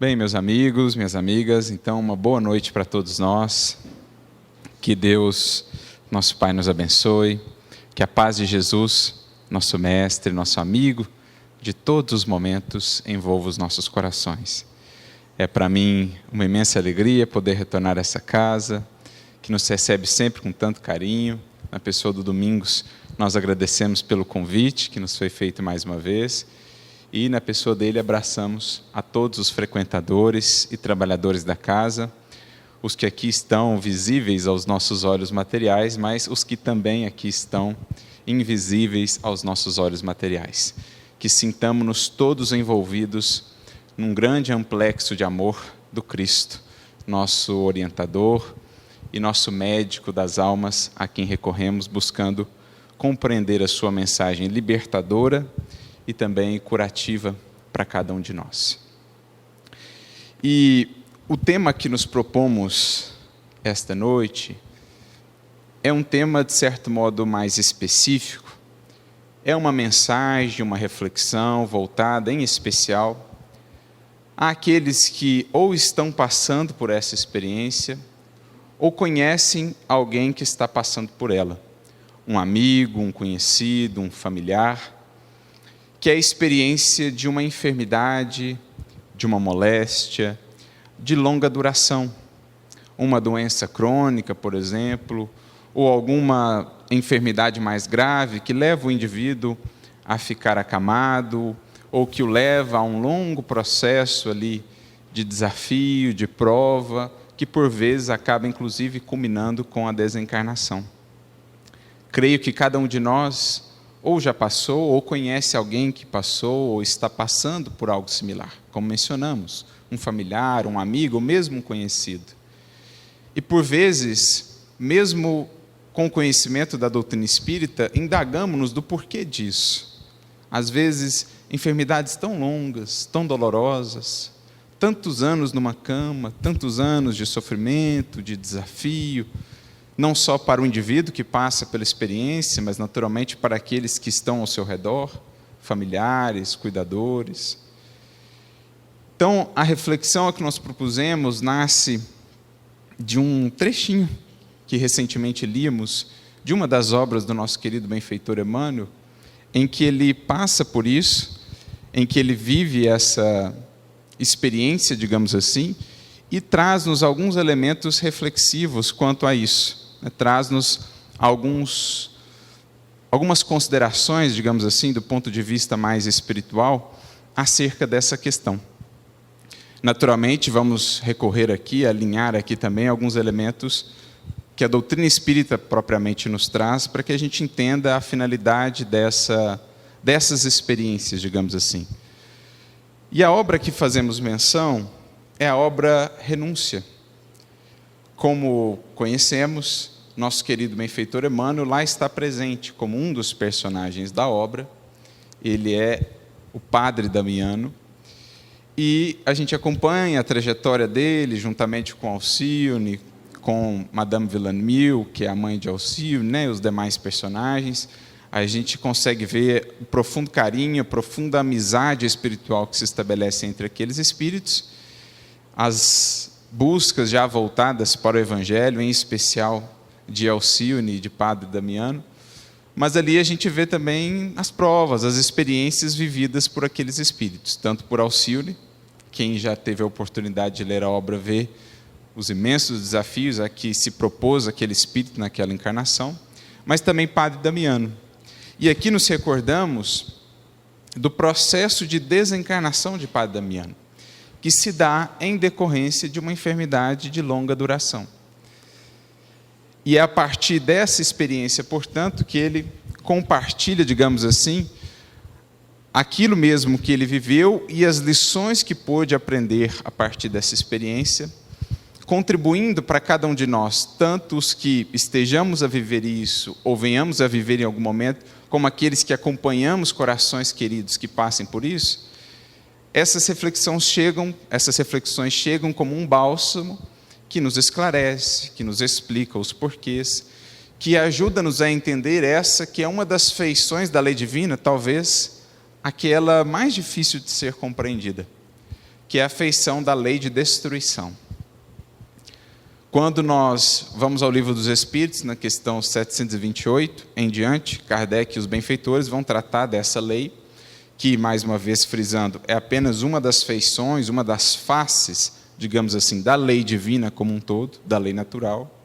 Bem, meus amigos, minhas amigas, então uma boa noite para todos nós. Que Deus, nosso Pai, nos abençoe. Que a paz de Jesus, nosso Mestre, nosso amigo, de todos os momentos, envolva os nossos corações. É para mim uma imensa alegria poder retornar a essa casa, que nos recebe sempre com tanto carinho. Na pessoa do Domingos, nós agradecemos pelo convite que nos foi feito mais uma vez. E na pessoa dele abraçamos a todos os frequentadores e trabalhadores da casa, os que aqui estão visíveis aos nossos olhos materiais, mas os que também aqui estão invisíveis aos nossos olhos materiais. Que sintamos-nos todos envolvidos num grande amplexo de amor do Cristo, nosso orientador e nosso médico das almas, a quem recorremos buscando compreender a sua mensagem libertadora e também curativa para cada um de nós. E o tema que nos propomos esta noite é um tema, de certo modo, mais específico. É uma mensagem, uma reflexão voltada, em especial, àqueles que ou estão passando por essa experiência ou conhecem alguém que está passando por ela. Um amigo, um conhecido, um familiar, que é a experiência de uma enfermidade, de uma moléstia, de longa duração. Uma doença crônica, por exemplo, ou alguma enfermidade mais grave que leva o indivíduo a ficar acamado, ou que o leva a um longo processo ali de desafio, de prova, que por vezes acaba inclusive culminando com a desencarnação. Creio que cada um de nós ou já passou, ou conhece alguém que passou, ou está passando por algo similar, como mencionamos, um familiar, um amigo, ou mesmo um conhecido. E por vezes, mesmo com o conhecimento da doutrina espírita, indagamos-nos do porquê disso. Às vezes, enfermidades tão longas, tão dolorosas, tantos anos numa cama, tantos anos de sofrimento, de desafio, não só para o indivíduo que passa pela experiência, mas naturalmente para aqueles que estão ao seu redor, familiares, cuidadores. Então, a reflexão a que nós propusemos nasce de um trechinho que recentemente líamos, de uma das obras do nosso querido benfeitor Emmanuel, em que ele passa por isso, em que ele vive essa experiência, digamos assim, e traz-nos alguns elementos reflexivos quanto a isso. Traz-nos algumas considerações, digamos assim, do ponto de vista mais espiritual, acerca dessa questão. Naturalmente, vamos recorrer aqui, alinhar aqui também alguns elementos que a doutrina espírita propriamente nos traz, para que a gente entenda a finalidade dessas experiências, digamos assim. E a obra que fazemos menção é a obra Renúncia. Como conhecemos, nosso querido benfeitor Emmanuel lá está presente como um dos personagens da obra. Ele é o padre Damiano. E a gente acompanha a trajetória dele, juntamente com Alcione, com Madame Villanmil, que é a mãe de Alcione, os demais personagens. A gente consegue ver o profundo carinho, a profunda amizade espiritual que se estabelece entre aqueles espíritos. As buscas já voltadas para o Evangelho, em especial de Alcione e de Padre Damiano, mas ali a gente vê também as provas, as experiências vividas por aqueles espíritos, tanto por Alcione, quem já teve a oportunidade de ler a obra vê os imensos desafios a que se propôs aquele espírito naquela encarnação, mas também Padre Damiano. E aqui nos recordamos do processo de desencarnação de Padre Damiano, que se dá em decorrência de uma enfermidade de longa duração. E é a partir dessa experiência, portanto, que ele compartilha, digamos assim, aquilo mesmo que ele viveu e as lições que pôde aprender a partir dessa experiência, contribuindo para cada um de nós, tanto os que estejamos a viver isso ou venhamos a viver em algum momento, como aqueles que acompanhamos corações queridos que passem por isso. Essas reflexões chegam como um bálsamo que nos esclarece, que nos explica os porquês, que ajuda-nos a entender essa que é uma das feições da lei divina, talvez aquela mais difícil de ser compreendida, que é a feição da lei de destruição. Quando nós vamos ao Livro dos Espíritos, na questão 728 em diante, Kardec e os benfeitores vão tratar dessa lei, que, mais uma vez frisando, é apenas uma das feições, uma das faces, digamos assim, da lei divina como um todo, da lei natural.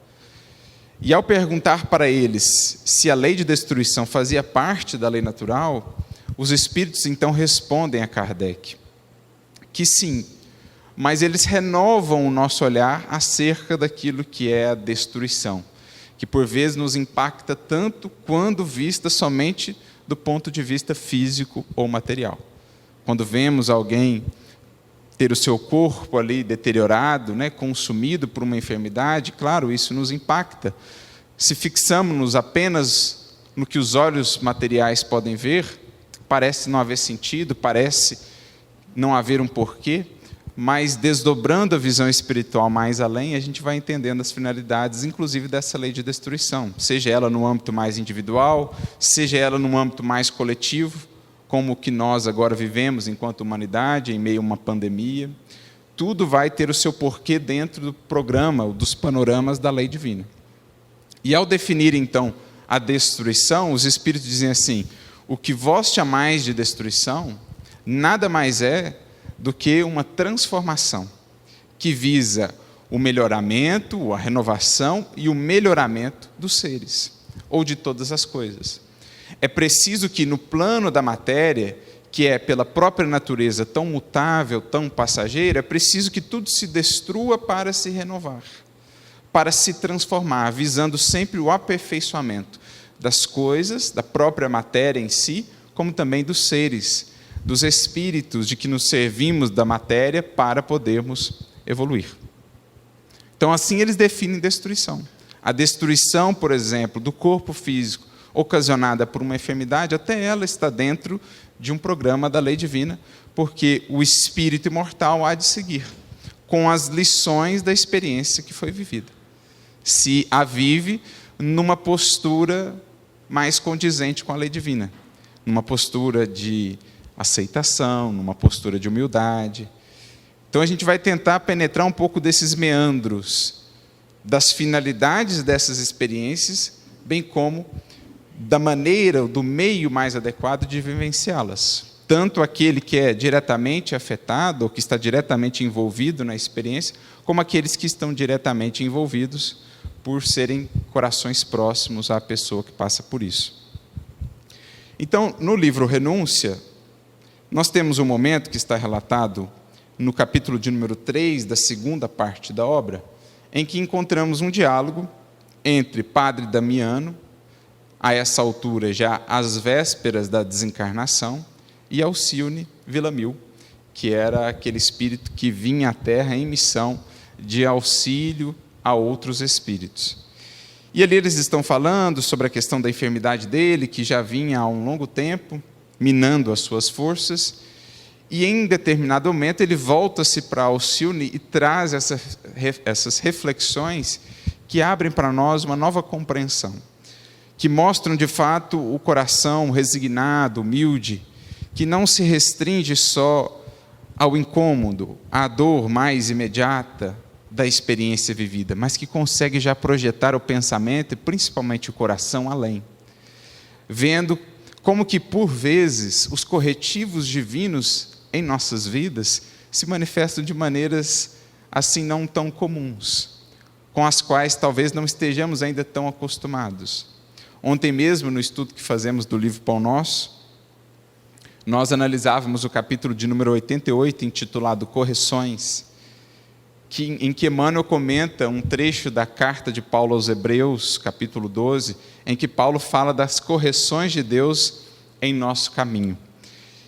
E ao perguntar para eles se a lei de destruição fazia parte da lei natural, os espíritos então respondem a Kardec que sim, mas eles renovam o nosso olhar acerca daquilo que é a destruição, que por vezes nos impacta tanto quando vista somente do ponto de vista físico ou material. Quando vemos alguém ter o seu corpo ali deteriorado, consumido por uma enfermidade, claro, isso nos impacta. Se fixamos-nos apenas no que os olhos materiais podem ver, parece não haver sentido, parece não haver um porquê, mas desdobrando a visão espiritual mais além, a gente vai entendendo as finalidades, inclusive dessa lei de destruição, seja ela no âmbito mais individual, seja ela no âmbito mais coletivo, como o que nós agora vivemos enquanto humanidade, em meio a uma pandemia. Tudo vai ter o seu porquê dentro do programa, dos panoramas da lei divina. E ao definir, então, a destruição, os Espíritos dizem assim: o que vós chamais de destruição, nada mais é do que uma transformação, que visa o melhoramento, a renovação e o melhoramento dos seres, ou de todas as coisas. É preciso que no plano da matéria, que é pela própria natureza tão mutável, tão passageira, é preciso que tudo se destrua para se renovar, para se transformar, visando sempre o aperfeiçoamento das coisas, da própria matéria em si, como também dos seres, dos espíritos de que nos servimos da matéria para podermos evoluir. Então, assim eles definem destruição. A destruição, por exemplo, do corpo físico, ocasionada por uma enfermidade, até ela está dentro de um programa da lei divina, porque o espírito imortal há de seguir, com as lições da experiência que foi vivida. Se a vive numa postura mais condizente com a lei divina, numa postura de aceitação, numa postura de humildade. Então a gente vai tentar penetrar um pouco desses meandros, das finalidades dessas experiências, bem como da maneira, do meio mais adequado de vivenciá-las. Tanto aquele que é diretamente afetado, ou que está diretamente envolvido na experiência, como aqueles que estão diretamente envolvidos por serem corações próximos à pessoa que passa por isso. Então, no livro Renúncia, nós temos um momento que está relatado no capítulo de número 3, da segunda parte da obra, em que encontramos um diálogo entre Padre Damiano, a essa altura já às vésperas da desencarnação, e Alcione Villamil, que era aquele espírito que vinha à Terra em missão de auxílio a outros espíritos. E ali eles estão falando sobre a questão da enfermidade dele, que já vinha há um longo tempo, minando as suas forças, e em determinado momento ele volta-se para Alcione e traz essas reflexões que abrem para nós uma nova compreensão, que mostram de fato o coração resignado, humilde, que não se restringe só ao incômodo, à dor mais imediata da experiência vivida, mas que consegue já projetar o pensamento e principalmente o coração além, vendo como que, por vezes, os corretivos divinos em nossas vidas se manifestam de maneiras assim não tão comuns, com as quais talvez não estejamos ainda tão acostumados. Ontem mesmo, no estudo que fazemos do livro Pão Nosso, nós analisávamos o capítulo de número 88, intitulado Correções, em que Emmanuel comenta um trecho da carta de Paulo aos Hebreus, capítulo 12, em que Paulo fala das correções de Deus em nosso caminho.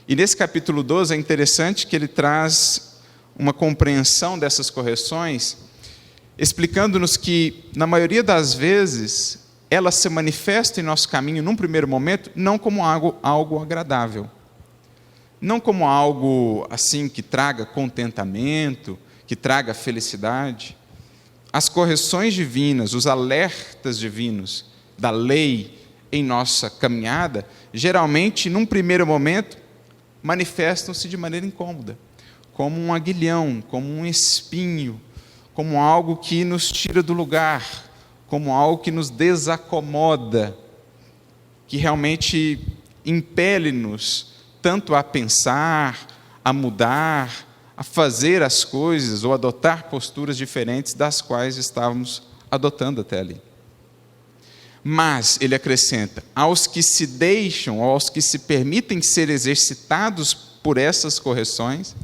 E nesse capítulo 12 é interessante que ele traz uma compreensão dessas correções, explicando-nos que, na maioria das vezes, elas se manifestam em nosso caminho, num primeiro momento, não como algo agradável, não como algo assim que traga contentamento, que traga felicidade. As correções divinas, os alertas divinos da lei em nossa caminhada, geralmente, num primeiro momento, manifestam-se de maneira incômoda, como um aguilhão, como um espinho, como algo que nos tira do lugar, como algo que nos desacomoda, que realmente impele-nos tanto a pensar, a mudar, a fazer as coisas ou adotar posturas diferentes das quais estávamos adotando até ali. Mas, ele acrescenta, aos que se deixam, aos que se permitem ser exercitados por essas correções,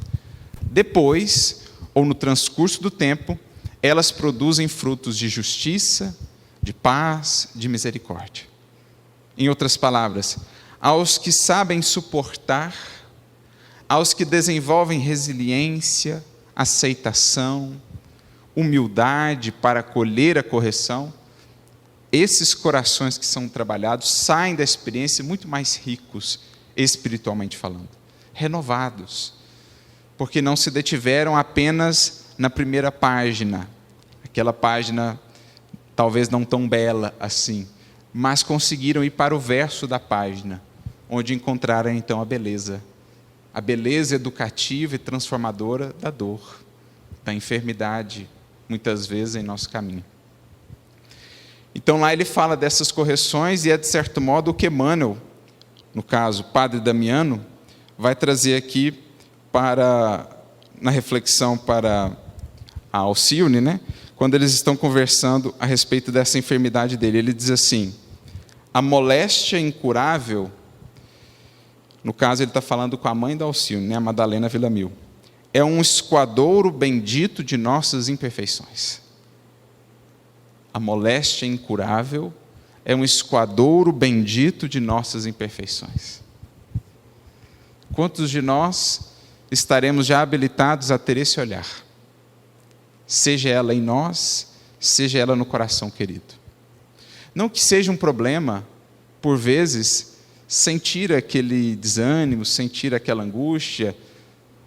depois, ou no transcurso do tempo, elas produzem frutos de justiça, de paz, de misericórdia. Em outras palavras, aos que sabem suportar, aos que desenvolvem resiliência, aceitação, humildade para acolher a correção, esses corações que são trabalhados saem da experiência muito mais ricos, espiritualmente falando, renovados, porque não se detiveram apenas na primeira página, aquela página talvez não tão bela assim, mas conseguiram ir para o verso da página, onde encontraram então a beleza educativa e transformadora da dor, da enfermidade, muitas vezes em nosso caminho. Então lá ele fala dessas correções e é de certo modo o que Emmanuel, no caso Padre Damiano, vai trazer aqui na reflexão para a Alcione, né? Quando eles estão conversando a respeito dessa enfermidade dele. Ele diz assim, a moléstia incurável, no caso ele está falando com a mãe da Alcione, né? A Madalena Villamil, é um esquadouro bendito de nossas imperfeições. A moléstia incurável é um esquadouro bendito de nossas imperfeições. Quantos de nós estaremos já habilitados a ter esse olhar? Seja ela em nós, seja ela no coração querido. Não que seja um problema, por vezes, sentir aquele desânimo, sentir aquela angústia,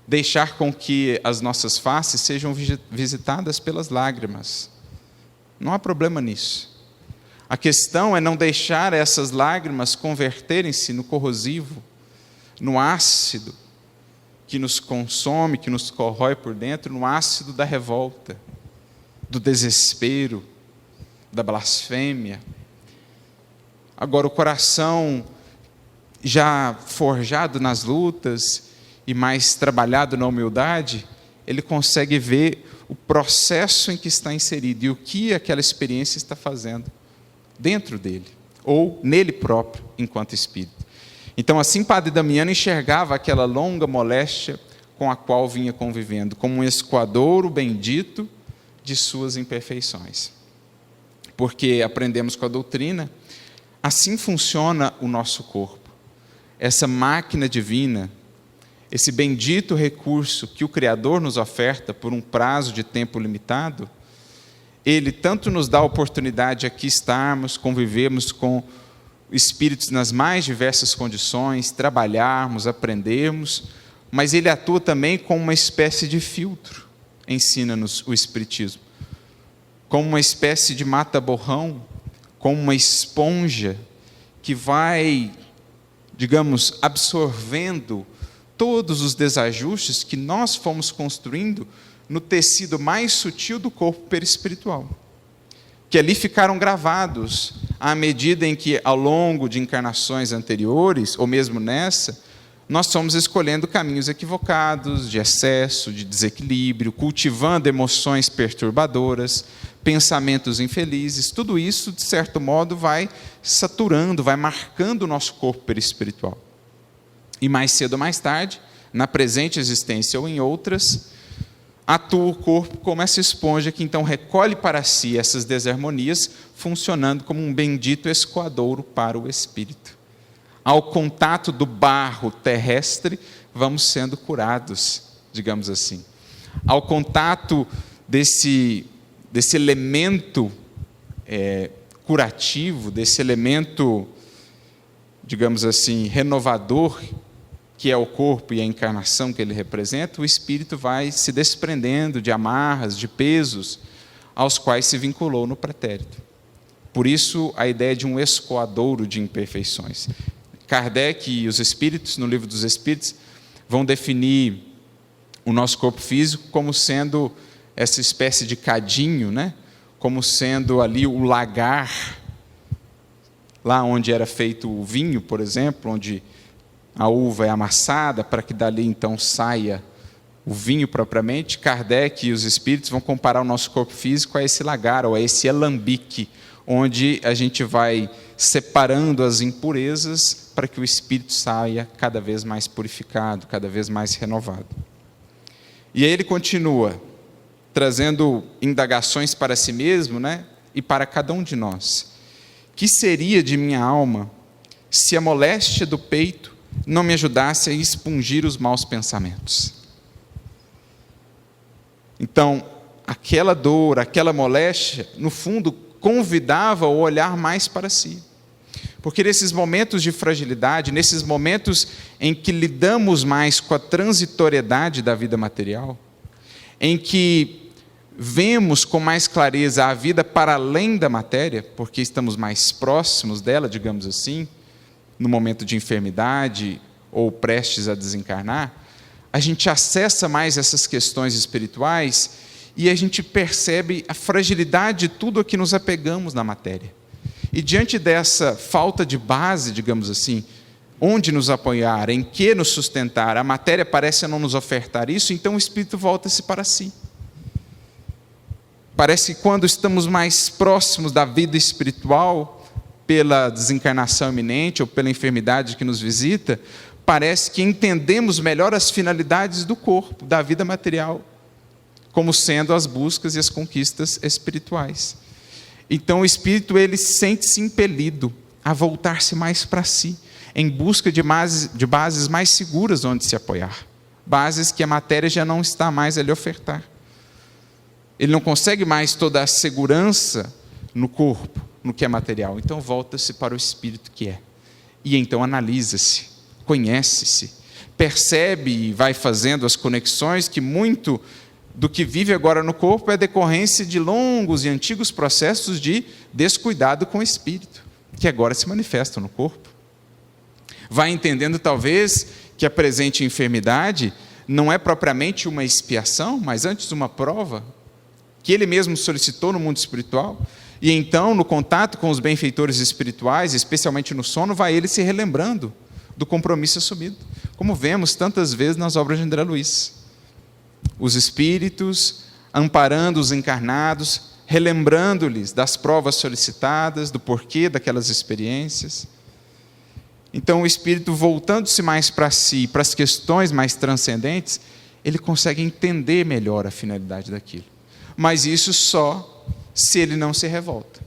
deixar com que as nossas faces sejam visitadas pelas lágrimas. Não há problema nisso. A questão é não deixar essas lágrimas converterem-se no corrosivo, no ácido que nos consome, que nos corrói por dentro, no ácido da revolta, do desespero, da blasfêmia. Agora, o coração já forjado nas lutas e mais trabalhado na humildade, ele consegue ver o processo em que está inserido e o que aquela experiência está fazendo dentro dele, ou nele próprio, enquanto espírito. Então, assim, Padre Damiano enxergava aquela longa moléstia com a qual vinha convivendo, como um esquadouro bendito de suas imperfeições. Porque aprendemos com a doutrina, assim funciona o nosso corpo. Essa máquina divina, esse bendito recurso que o Criador nos oferta por um prazo de tempo limitado, ele tanto nos dá a oportunidade de aqui estarmos, convivermos com espíritos nas mais diversas condições, trabalharmos, aprendermos, mas ele atua também como uma espécie de filtro, ensina-nos o Espiritismo, como uma espécie de mata-borrão, como uma esponja que vai, digamos, absorvendo todos os desajustes que nós fomos construindo no tecido mais sutil do corpo perispiritual, que ali ficaram gravados à medida em que, ao longo de encarnações anteriores, ou mesmo nessa, nós fomos escolhendo caminhos equivocados, de excesso, de desequilíbrio, cultivando emoções perturbadoras, pensamentos infelizes. Tudo isso, de certo modo, vai saturando, vai marcando o nosso corpo perispiritual. E mais cedo ou mais tarde, na presente existência ou em outras, atua o corpo como essa esponja que então recolhe para si essas desarmonias, funcionando como um bendito escoadouro para o espírito. Ao contato do barro terrestre, vamos sendo curados, digamos assim. Ao contato desse elemento curativo, desse elemento, digamos assim, renovador, que é o corpo e a encarnação que ele representa, o espírito vai se desprendendo de amarras, de pesos, aos quais se vinculou no pretérito. Por isso, a ideia de um escoadouro de imperfeições. Kardec e os espíritos, no Livro dos Espíritos, vão definir o nosso corpo físico como sendo essa espécie de cadinho, né? Como sendo ali o lagar, lá onde era feito o vinho, por exemplo, onde a uva é amassada para que dali então saia o vinho propriamente. Kardec e os espíritos vão comparar o nosso corpo físico a esse lagar, ou a esse alambique, onde a gente vai separando as impurezas para que o espírito saia cada vez mais purificado, cada vez mais renovado. E aí ele continua trazendo indagações para si mesmo, né? E para cada um de nós. Que seria de minha alma se a moléstia do peito não me ajudasse a expungir os maus pensamentos? Então, aquela dor, aquela moléstia, no fundo, convidava a olhar mais para si. Porque nesses momentos de fragilidade, nesses momentos em que lidamos mais com a transitoriedade da vida material, em que vemos com mais clareza a vida para além da matéria, porque estamos mais próximos dela, digamos assim, no momento de enfermidade ou prestes a desencarnar, a gente acessa mais essas questões espirituais e a gente percebe a fragilidade de tudo a que nos apegamos na matéria. E diante dessa falta de base, digamos assim, onde nos apoiar, em que nos sustentar, a matéria parece não nos ofertar isso, então o espírito volta-se para si. Parece que quando estamos mais próximos da vida espiritual, pela desencarnação iminente ou pela enfermidade que nos visita, parece que entendemos melhor as finalidades do corpo, da vida material, como sendo as buscas e as conquistas espirituais. Então o espírito ele sente-se impelido a voltar-se mais para si, em busca de bases mais seguras onde se apoiar, bases que a matéria já não está mais a lhe ofertar. Ele não consegue mais toda a segurança no corpo, no que é material, então volta-se para o espírito que é, e então analisa-se, conhece-se, percebe e vai fazendo as conexões que muito do que vive agora no corpo é decorrência de longos e antigos processos de descuidado com o espírito, que agora se manifestam no corpo. Vai entendendo talvez que a presente enfermidade não é propriamente uma expiação, mas antes uma prova, que ele mesmo solicitou no mundo espiritual, e então no contato com os benfeitores espirituais, especialmente no sono, vai ele se relembrando do compromisso assumido, como vemos tantas vezes nas obras de André Luiz. Os espíritos amparando os encarnados, relembrando-lhes das provas solicitadas, do porquê daquelas experiências. Então o espírito, voltando-se mais para si, para as questões mais transcendentes, ele consegue entender melhor a finalidade daquilo. Mas isso só se ele não se revolta.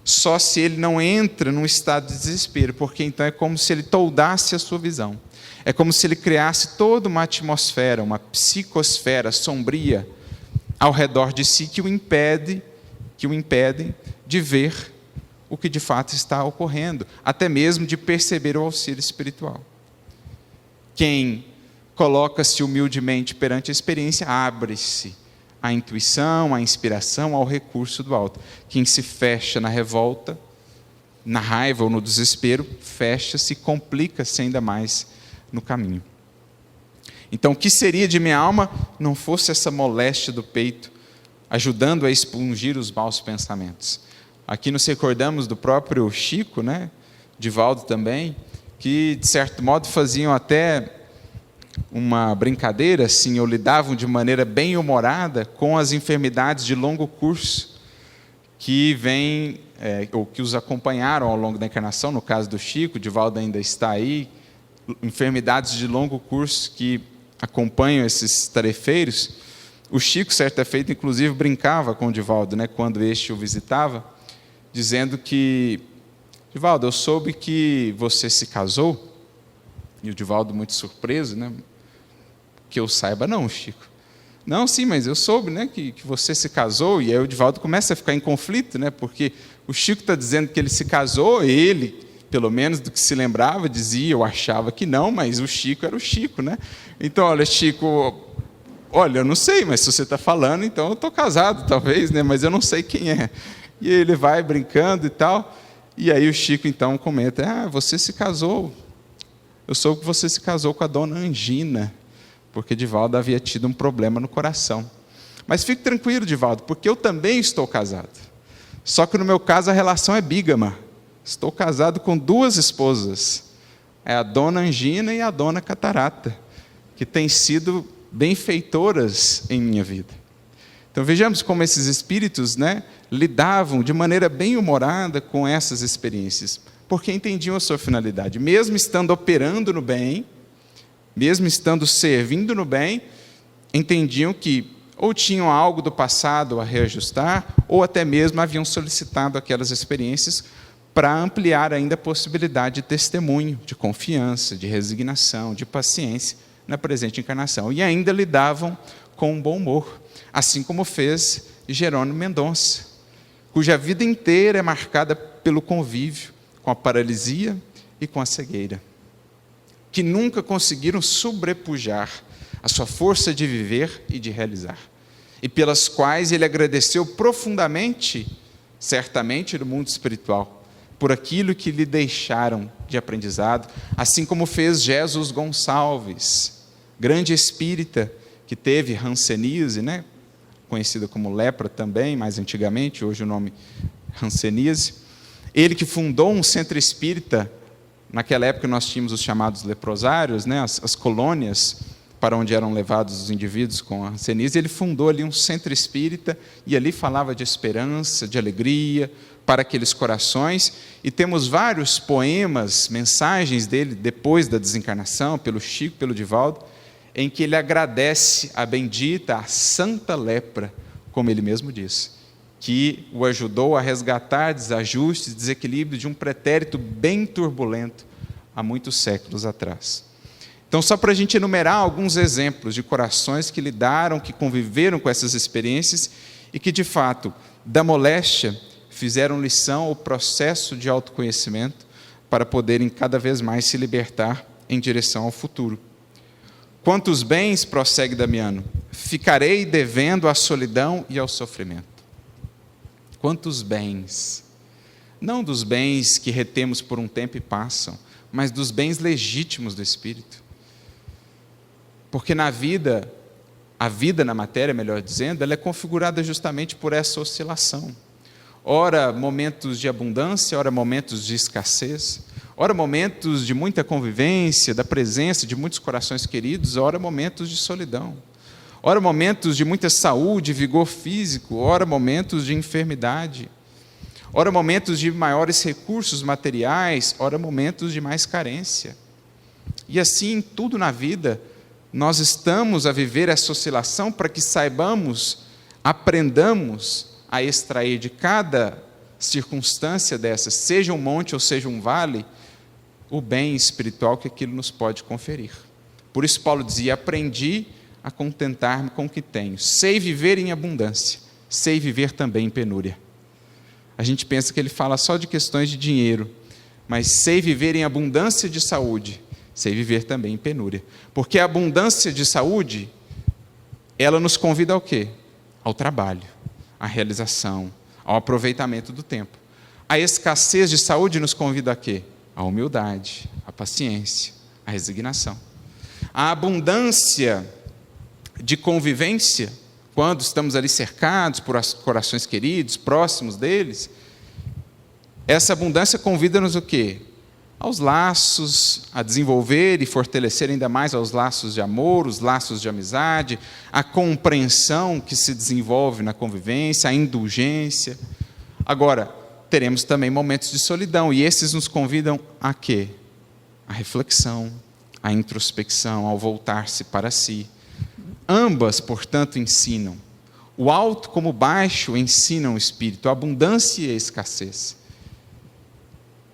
Só se ele não entra num estado de desespero, porque então é como se ele toldasse a sua visão. É como se ele criasse toda uma atmosfera, uma psicosfera sombria ao redor de si que o impedem de ver o que de fato está ocorrendo, até mesmo de perceber o auxílio espiritual. Quem coloca-se humildemente perante a experiência, abre-se à intuição, à inspiração, ao recurso do alto. Quem se fecha na revolta, na raiva ou no desespero, fecha-se e complica-se ainda mais no caminho. Então, o que seria de minha alma não fosse essa moléstia do peito, ajudando a expungir os maus pensamentos? Aqui nos recordamos do próprio Chico, né? Divaldo também, que de certo modo faziam até uma brincadeira, assim, ou lidavam de maneira bem humorada com as enfermidades de longo curso que vêm, ou que os acompanharam ao longo da encarnação. No caso do Chico, Divaldo ainda está aí, enfermidades de longo curso que acompanham esses tarefeiros. O Chico, certa feita, inclusive, brincava com o Divaldo, né, quando este o visitava, dizendo que: Divaldo, eu soube que você se casou. E o Divaldo, muito surpreso, né? Que eu saiba, não, Chico. Não, sim, mas eu soube, né, que você se casou. E aí o Divaldo começa a ficar em conflito, né, porque o Chico está dizendo que ele se casou, ele, pelo menos do que se lembrava, dizia, eu achava que não, mas o Chico era o Chico, né? Então, olha, Chico, olha, eu não sei, mas se você está falando, então eu estou casado, talvez, né? Mas eu não sei quem é. E ele vai brincando e tal, e aí o Chico então comenta: você se casou, eu soube que você se casou com a dona Angina, porque Divaldo havia tido um problema no coração. Mas fique tranquilo, Divaldo, porque eu também estou casado. Só que no meu caso a relação é bígama. Estou casado com 2 esposas. É a dona Angina e a dona Catarata, que têm sido benfeitoras em minha vida. Então vejamos como esses espíritos, lidavam de maneira bem humorada com essas experiências, porque entendiam a sua finalidade. Mesmo estando operando no bem, mesmo estando servindo no bem, entendiam que ou tinham algo do passado a reajustar, ou até mesmo haviam solicitado aquelas experiências para ampliar ainda a possibilidade de testemunho, de confiança, de resignação, de paciência na presente encarnação. E ainda lidavam com um bom humor, assim como fez Jerônimo Mendonça, cuja vida inteira é marcada pelo convívio com a paralisia e com a cegueira, que nunca conseguiram sobrepujar a sua força de viver e de realizar, e pelas quais ele agradeceu profundamente, certamente no mundo espiritual, por aquilo que lhe deixaram de aprendizado, assim como fez Jesus Gonçalves, grande espírita que teve hanseníase, conhecida como lepra também, mais antigamente, hoje o nome hanseníase. Ele que fundou um centro espírita, naquela época nós tínhamos os chamados leprosários, as colônias para onde eram levados os indivíduos com a hanseníase. Ele fundou ali um centro espírita e ali falava de esperança, de alegria para aqueles corações, e temos vários poemas, mensagens dele depois da desencarnação, pelo Chico, pelo Divaldo, em que ele agradece a bendita, a santa lepra, como ele mesmo diz, que o ajudou a resgatar desajustes, desequilíbrio de um pretérito bem turbulento há muitos séculos atrás. Então, só para a gente enumerar alguns exemplos de corações que lidaram, que conviveram com essas experiências e que, de fato, da moléstia, fizeram lição ao processo de autoconhecimento para poderem cada vez mais se libertar em direção ao futuro. Quantos bens, prossegue Damiano, ficarei devendo à solidão e ao sofrimento? Quantos bens? Não dos bens que retemos por um tempo e passam, mas dos bens legítimos do espírito. Porque na vida, a vida na matéria, melhor dizendo, ela é configurada justamente por essa oscilação. Ora momentos de abundância, ora momentos de escassez, ora momentos de muita convivência, da presença de muitos corações queridos, ora momentos de solidão, ora momentos de muita saúde, vigor físico, ora momentos de enfermidade, ora momentos de maiores recursos materiais, ora momentos de mais carência. E assim, tudo na vida, nós estamos a viver essa oscilação para que saibamos, aprendamos a extrair de cada circunstância dessas, seja um monte ou seja um vale, o bem espiritual que aquilo nos pode conferir. Por isso Paulo dizia: aprendi a contentar-me com o que tenho, sei viver em abundância, sei viver também em penúria. A gente pensa que ele fala só de questões de dinheiro, mas sei viver em abundância de saúde, sei viver também em penúria. Porque a abundância de saúde, ela nos convida ao quê? Ao trabalho, à realização, ao aproveitamento do tempo. A escassez de saúde nos convida a quê? A humildade, a paciência, a resignação. A abundância de convivência, quando estamos ali cercados por corações queridos, próximos deles, essa abundância convida-nos o quê? Aos laços, a desenvolver e fortalecer ainda mais aos laços de amor, os laços de amizade, a compreensão que se desenvolve na convivência, a indulgência. Agora, teremos também momentos de solidão, e esses nos convidam a quê? A reflexão, a introspecção, ao voltar-se para si. Ambas, portanto, ensinam. O alto como o baixo ensinam o espírito, a abundância e a escassez.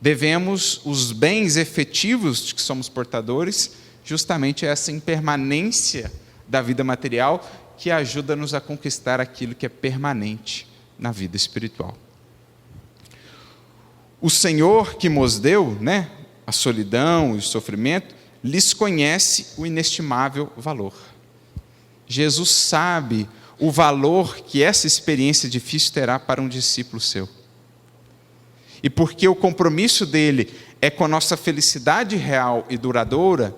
Devemos os bens efetivos de que somos portadores, justamente a essa impermanência da vida material que ajuda-nos a conquistar aquilo que é permanente na vida espiritual. O Senhor que nos deu, a solidão e o sofrimento, lhes conhece o inestimável valor. Jesus sabe o valor que essa experiência difícil terá para um discípulo seu. E porque o compromisso dele é com a nossa felicidade real e duradoura,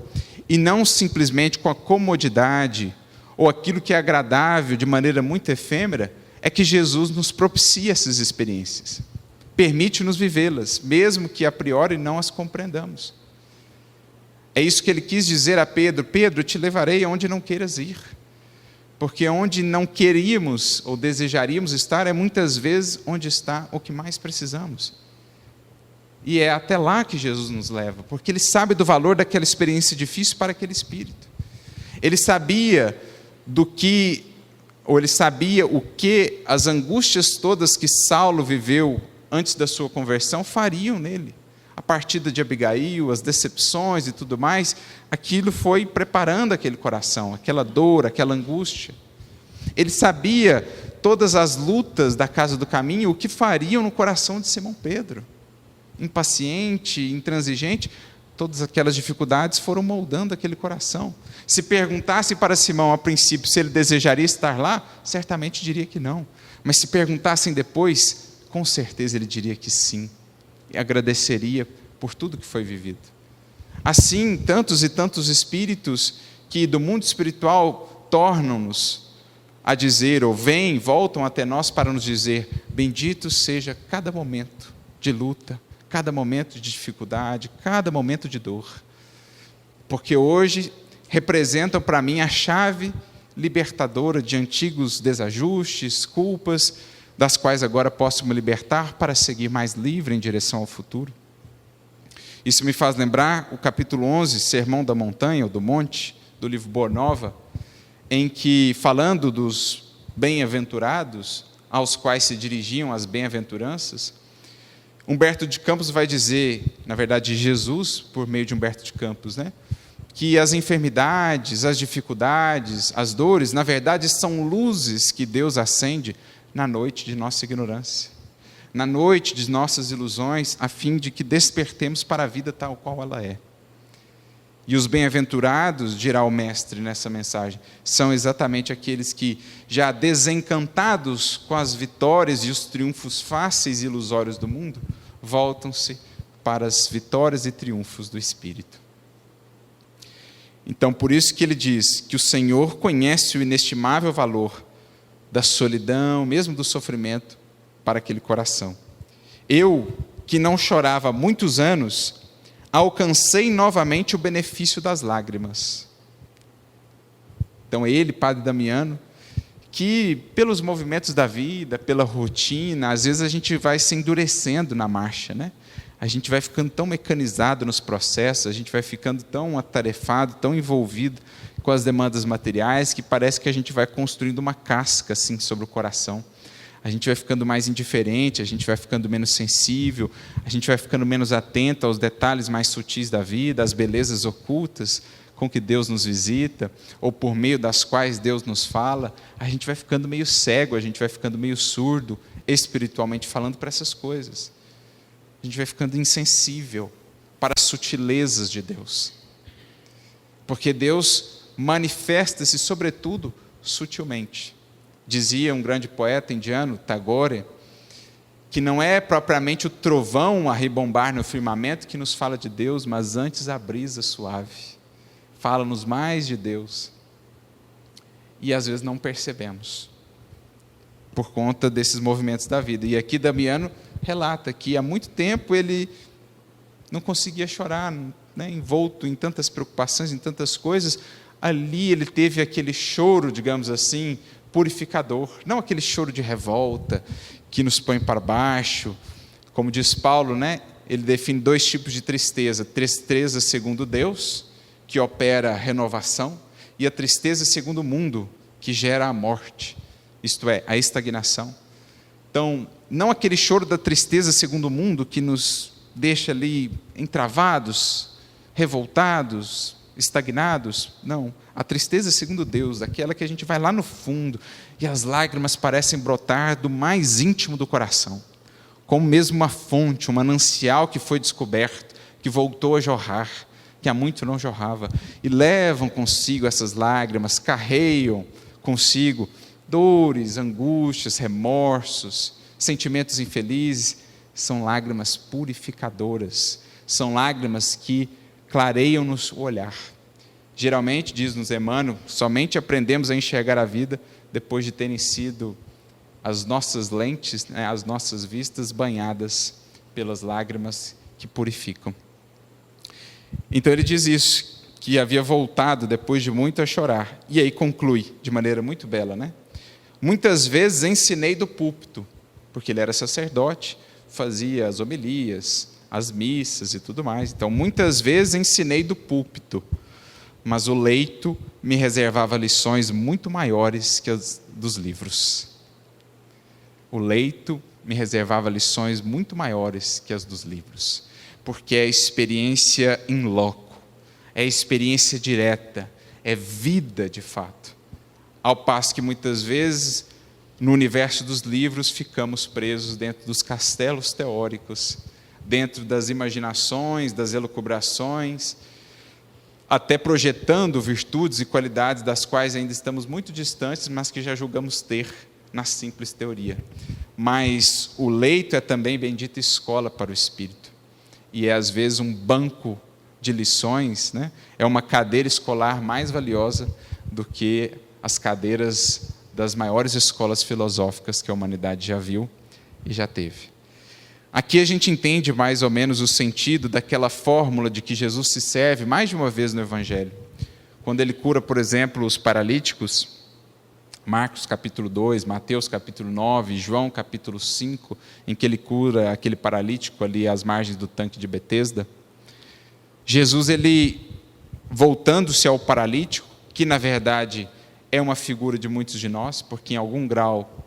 e não simplesmente com a comodidade ou aquilo que é agradável de maneira muito efêmera, é que Jesus nos propicia essas experiências. Permite-nos vivê-las, mesmo que a priori não as compreendamos. É isso que ele quis dizer a Pedro: Pedro, eu te levarei aonde não queiras ir. Porque onde não queríamos ou desejaríamos estar é muitas vezes onde está o que mais precisamos. E é até lá que Jesus nos leva, porque Ele sabe do valor daquela experiência difícil para aquele espírito. Ele sabia Ele sabia o que as angústias todas que Saulo viveu antes da sua conversão fariam nele. A partida de Abigail, as decepções e tudo mais, aquilo foi preparando aquele coração, aquela dor, aquela angústia. Ele sabia todas as lutas da casa do caminho, o que fariam no coração de Simão Pedro. Impaciente, intransigente, todas aquelas dificuldades foram moldando aquele coração. Se perguntasse para Simão a princípio se ele desejaria estar lá, certamente diria que não. Mas se perguntassem depois, com certeza ele diria que sim. E agradeceria por tudo que foi vivido. Assim, tantos e tantos espíritos que do mundo espiritual tornam-nos a dizer, ou vêm, voltam até nós para nos dizer: bendito seja cada momento de luta, cada momento de dificuldade, cada momento de dor. Porque hoje representam para mim a chave libertadora de antigos desajustes, culpas, das quais agora posso me libertar para seguir mais livre em direção ao futuro. Isso me faz lembrar o capítulo 11, Sermão da Montanha, ou do Monte, do livro Boa Nova, em que, falando dos bem-aventurados, aos quais se dirigiam as bem-aventuranças, Humberto de Campos vai dizer, na verdade Jesus, por meio de Humberto de Campos, que as enfermidades, as dificuldades, as dores, na verdade são luzes que Deus acende na noite de nossa ignorância, na noite de nossas ilusões, a fim de que despertemos para a vida tal qual ela é. E os bem-aventurados, dirá o Mestre nessa mensagem, são exatamente aqueles que, já desencantados com as vitórias e os triunfos fáceis e ilusórios do mundo, voltam-se para as vitórias e triunfos do Espírito. Então, por isso que ele diz que o Senhor conhece o inestimável valor da solidão, mesmo do sofrimento, para aquele coração. Eu, que não chorava há muitos anos, alcancei novamente o benefício das lágrimas. Então ele, Padre Damiano, que pelos movimentos da vida, pela rotina, às vezes a gente vai se endurecendo na marcha, A gente vai ficando tão mecanizado nos processos, a gente vai ficando tão atarefado, tão envolvido com as demandas materiais, que parece que a gente vai construindo uma casca assim sobre o coração. A gente vai ficando mais indiferente, a gente vai ficando menos sensível, a gente vai ficando menos atento aos detalhes mais sutis da vida, às belezas ocultas com que Deus nos visita, ou por meio das quais Deus nos fala. A gente vai ficando meio cego, a gente vai ficando meio surdo, espiritualmente falando, para essas coisas. A gente vai ficando insensível para as sutilezas de Deus. Porque Deus manifesta-se, sobretudo, sutilmente. Dizia um grande poeta indiano, Tagore, que não é propriamente o trovão a rebombar no firmamento que nos fala de Deus, mas antes a brisa suave. Fala-nos mais de Deus. E às vezes não percebemos, por conta desses movimentos da vida. E aqui Damiano relata que há muito tempo ele não conseguia chorar, envolto em tantas preocupações, em tantas coisas. Ali ele teve aquele choro, digamos assim, purificador, não aquele choro de revolta que nos põe para baixo. Como diz Paulo, ele define dois tipos de tristeza: tristeza segundo Deus, que opera a renovação, e a tristeza segundo o mundo, que gera a morte, isto é, a estagnação. Então, não aquele choro da tristeza segundo o mundo que nos deixa ali entravados, revoltados, estagnados. Não, a tristeza segundo Deus, daquela que a gente vai lá no fundo e as lágrimas parecem brotar do mais íntimo do coração, como mesmo uma fonte, um manancial que foi descoberto, que voltou a jorrar, que há muito não jorrava, e levam consigo essas lágrimas, carregam consigo dores, angústias, remorsos, sentimentos infelizes. São lágrimas purificadoras, são lágrimas que clareiam-nos o olhar. Geralmente, diz-nos Emmanuel, somente aprendemos a enxergar a vida depois de terem sido as nossas lentes, né, as nossas vistas banhadas pelas lágrimas que purificam. Então ele diz isso, que havia voltado depois de muito a chorar. E aí conclui, de maneira muito bela, né? Muitas vezes ensinei do púlpito, porque ele era sacerdote, fazia as homilias, as missas e tudo mais. Então, muitas vezes ensinei do púlpito, mas o leito me reservava lições muito maiores que as dos livros. O leito me reservava lições muito maiores que as dos livros, porque é experiência in loco, é experiência direta, é vida de fato. Ao passo que muitas vezes, no universo dos livros, ficamos presos dentro dos castelos teóricos, dentro das imaginações, das elucubrações, até projetando virtudes e qualidades das quais ainda estamos muito distantes, mas que já julgamos ter na simples teoria. Mas o leito é também bendita escola para o espírito, e é às vezes um banco de lições, né? É uma cadeira escolar mais valiosa do que as cadeiras das maiores escolas filosóficas que a humanidade já viu e já teve. Aqui a gente entende mais ou menos o sentido daquela fórmula de que Jesus se serve mais de uma vez no Evangelho. Quando ele cura, por exemplo, os paralíticos, Marcos capítulo 2, Mateus capítulo 9, João capítulo 5, em que ele cura aquele paralítico ali às margens do tanque de Betesda, Jesus, ele, voltando-se ao paralítico, que na verdade é uma figura de muitos de nós, porque em algum grau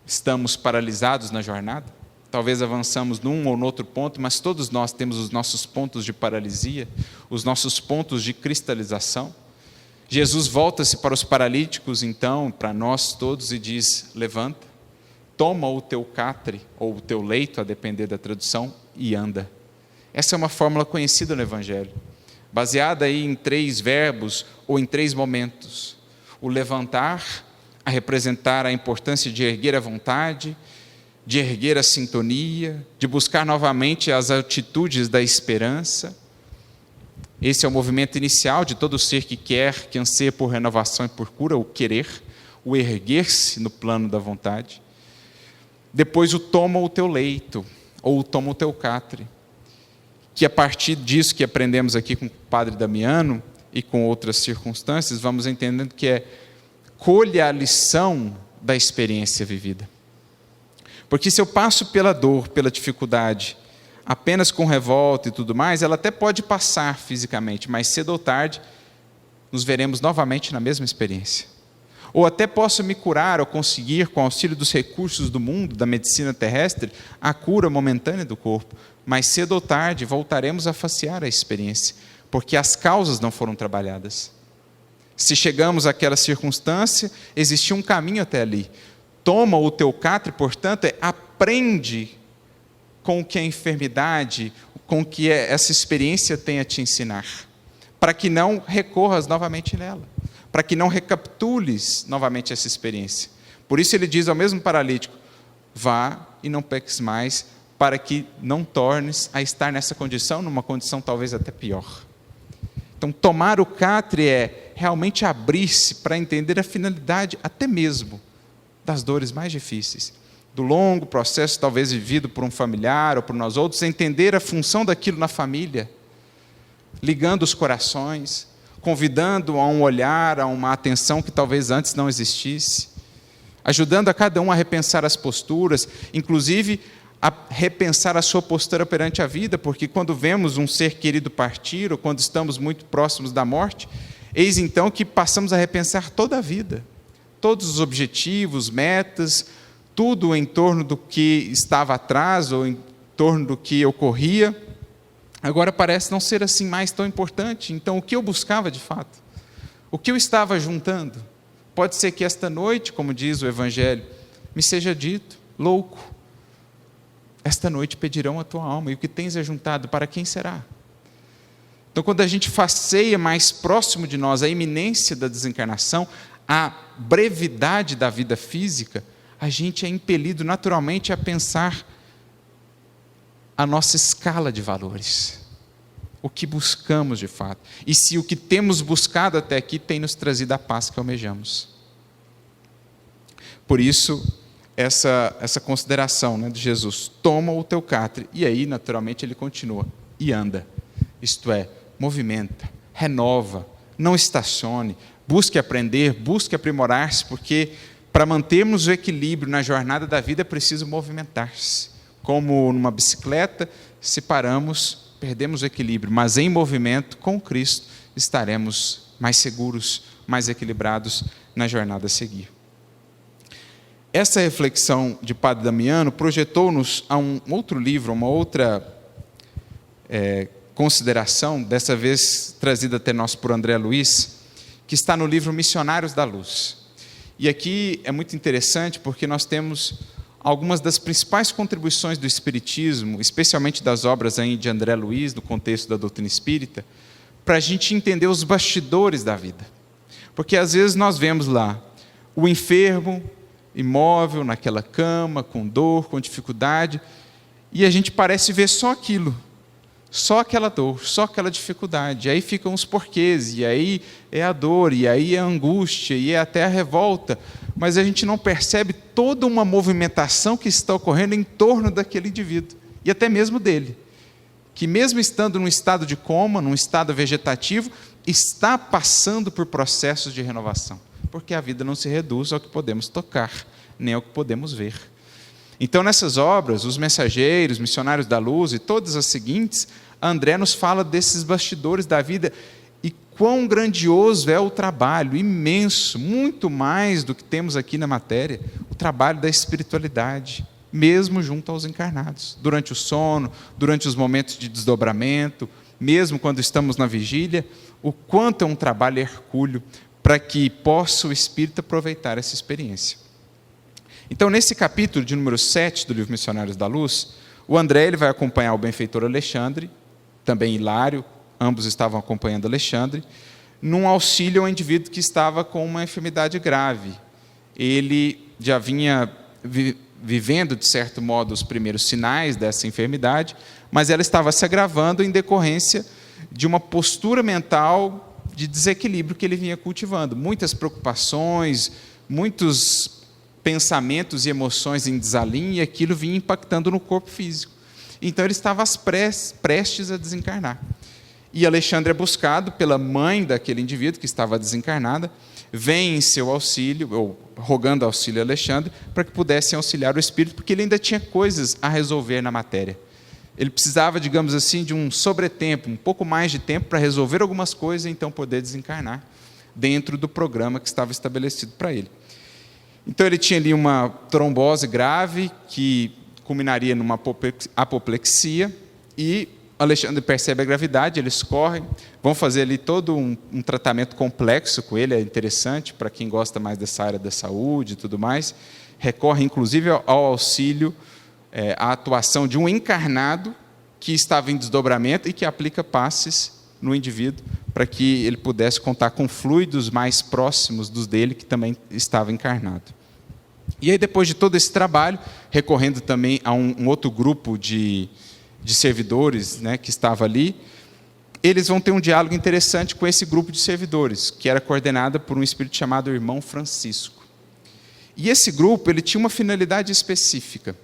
estamos paralisados na jornada, talvez avançamos num ou no outro ponto, mas todos nós temos os nossos pontos de paralisia, os nossos pontos de cristalização. Jesus volta-se para os paralíticos, então, para nós todos, e diz: levanta, toma o teu catre, ou o teu leito, a depender da tradução, e anda. Essa é uma fórmula conhecida no Evangelho, baseada aí em 3 verbos, ou em 3 momentos. O levantar, a representar a importância de erguer a vontade, de erguer a sintonia, de buscar novamente as altitudes da esperança. Esse é o movimento inicial de todo ser que quer, que anseia por renovação e por cura, o querer, o erguer-se no plano da vontade. Depois o toma o teu leito, ou o toma o teu catre, que a partir disso que aprendemos aqui com o padre Damiano e com outras circunstâncias, vamos entendendo que é colha a lição da experiência vivida. Porque se eu passo pela dor, pela dificuldade, apenas com revolta e tudo mais, ela até pode passar fisicamente, mas cedo ou tarde nos veremos novamente na mesma experiência. Ou até posso me curar ou conseguir, com auxílio dos recursos do mundo, da medicina terrestre, a cura momentânea do corpo, mas cedo ou tarde voltaremos a facear a experiência, porque as causas não foram trabalhadas. Se chegamos àquela circunstância, existia um caminho até ali. Toma o teu catre, portanto, aprende com o que a enfermidade, com o que essa experiência tem a te ensinar, para que não recorras novamente nela, para que não recapitules novamente essa experiência. Por isso ele diz ao mesmo paralítico: vá e não peques mais, para que não tornes a estar nessa condição, numa condição talvez até pior. Então, tomar o catre é realmente abrir-se para entender a finalidade, até mesmo, das dores mais difíceis, do longo processo talvez vivido por um familiar ou por nós outros, entender a função daquilo na família, ligando os corações, convidando a um olhar, a uma atenção que talvez antes não existisse, ajudando a cada um a repensar as posturas, inclusive a repensar a sua postura perante a vida, porque quando vemos um ser querido partir, ou quando estamos muito próximos da morte, eis então que passamos a repensar toda a vida, todos os objetivos, metas, tudo em torno do que estava atrás, ou em torno do que ocorria, agora parece não ser assim mais tão importante. Então, o que eu buscava de fato? O que eu estava juntando? Pode ser que esta noite, como diz o Evangelho, me seja dito: louco, esta noite pedirão a tua alma, e o que tens ajuntado, para quem será? Então, quando a gente faceia mais próximo de nós a iminência da desencarnação, a brevidade da vida física, a gente é impelido naturalmente a pensar a nossa escala de valores. o que buscamos de fato, e se o que temos buscado até aqui tem nos trazido a paz que almejamos. Por isso, essa consideração, né, de Jesus: toma o teu catre, e aí naturalmente ele continua, e anda, isto é, movimenta, renova, não estacione, busque aprender, busque aprimorar-se, porque para mantermos o equilíbrio na jornada da vida é preciso movimentar-se. Como numa bicicleta, se paramos, perdemos o equilíbrio, mas em movimento com Cristo estaremos mais seguros, mais equilibrados na jornada a seguir. Essa reflexão de Padre Damiano projetou-nos a um outro livro, uma outra consideração, dessa vez trazida até nós por André Luiz, que está no livro Missionários da Luz. E aqui é muito interessante porque nós temos algumas das principais contribuições do Espiritismo, especialmente das obras aí de André Luiz, no contexto da doutrina espírita, para a gente entender os bastidores da vida. Porque às vezes nós vemos lá o enfermo, imóvel, naquela cama, com dor, com dificuldade, e a gente parece ver só aquilo, só aquela dor, só aquela dificuldade. E aí ficam os porquês, e aí é a dor, e aí é a angústia, e é até a revolta, mas a gente não percebe toda uma movimentação que está ocorrendo em torno daquele indivíduo, e até mesmo dele, que mesmo estando num estado de coma, num estado vegetativo, está passando por processos de renovação, porque a vida não se reduz ao que podemos tocar, nem ao que podemos ver. Então, nessas obras, os Mensageiros, Missionários da Luz e todas as seguintes, André nos fala desses bastidores da vida e quão grandioso é o trabalho, imenso, muito mais do que temos aqui na matéria, o trabalho da espiritualidade, mesmo junto aos encarnados, durante o sono, durante os momentos de desdobramento, mesmo quando estamos na vigília, o quanto é um trabalho hercúleo para que possa o espírito aproveitar essa experiência. Então, nesse capítulo de número 7 do livro Missionários da Luz, o André ele vai acompanhar o benfeitor Alexandre, também Hilário, ambos estavam acompanhando Alexandre, num auxílio ao indivíduo que estava com uma enfermidade grave. Ele já vinha vivendo, de certo modo, os primeiros sinais dessa enfermidade, mas ela estava se agravando em decorrência de uma postura mental de desequilíbrio que ele vinha cultivando. Muitas preocupações, muitos pensamentos e emoções em desalinho, e aquilo vinha impactando no corpo físico. Então ele estava prestes a desencarnar. E Alexandre é buscado pela mãe daquele indivíduo que estava desencarnada, vem em seu auxílio, ou rogando auxílio a Alexandre, para que pudessem auxiliar o espírito, porque ele ainda tinha coisas a resolver na matéria. Ele precisava, digamos assim, de um sobretempo, um pouco mais de tempo para resolver algumas coisas e então poder desencarnar dentro do programa que estava estabelecido para ele. Então ele tinha ali uma trombose grave que culminaria numa apoplexia, e Alexandre percebe a gravidade, eles correm, vão fazer ali todo um tratamento complexo com ele, é interessante para quem gosta mais dessa área da saúde e tudo mais, recorre inclusive ao auxílio, à atuação de um encarnado que estava em desdobramento e que aplica passes no indivíduo para que ele pudesse contar com fluidos mais próximos dos dele, que também estava encarnado. E aí, depois de todo esse trabalho, recorrendo também a um outro grupo de servidores, né, que estava ali, eles vão ter um diálogo interessante com esse grupo de servidores, que era coordenado por um espírito chamado Irmão Francisco. E esse grupo ele tinha uma finalidade específica.